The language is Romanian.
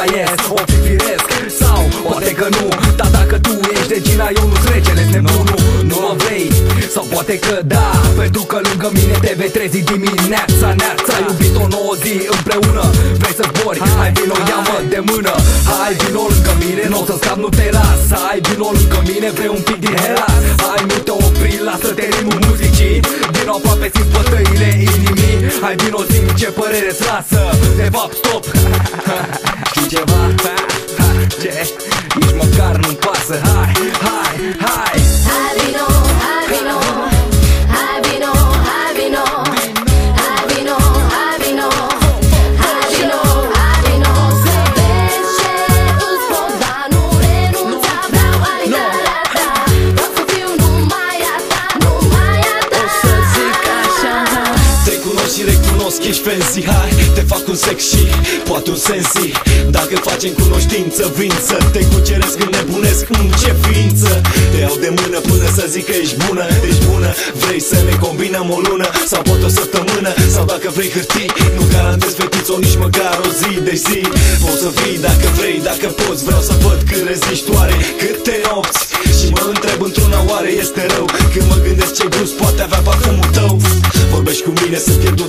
mai ies. O fi firesc sau poate că nu, dar dacă tu ești regina, eu nu-s regele, nebunul. Nu mă vrei sau poate că da, pentru că lângă mine te vei trezi dimineața, neața. Ai iubit o nouă zi împreună, vrei să zbori, hai vino, ia-mă de mână. Hai vino lângă mine, n-o să scap, nu te las. Hai vino lângă mine, vrei un pic din Hellas. Hai nu te opri, lasă-te ritmul muzicii, vino aproape, simți bătăile inimii. Hai vino, zi-mi ce părere-ți lasă. De fapt, stop. Știi ceva? Ce? Nici măcar nu-mi pasă. Hai, hai, hai. Hai vino, hai vino, hai vino, hai vino, hai vino, hai vino, hai vino, hai vino. Să vezi ce îți pot da, nu renunța, vreau alitarea ta. Vreau să fiu numai a ta, numai a ta. O să zic așa: te cunosc și recunosc că ești fancy. Hai, te fac un sex și poate un sensi. Dacă facem cunoștință, vin să te cuceresc, înnebunesc, ce ființă. Te iau de mână până să zic că ești bună, ești bună. Vrei să ne combinăm o lună sau poate o săptămână, sau dacă vrei hârtii. Nu garantez fetițo nici măcar o zi de zi. Poți să vii dacă vrei, dacă poți. Vreau să văd cât reziști oare, câte nopți. Și mă întreb într-una, oare este rău când mă gândesc ce gust poate avea parfumul tău. Vorbești cu mine, sunt pierdut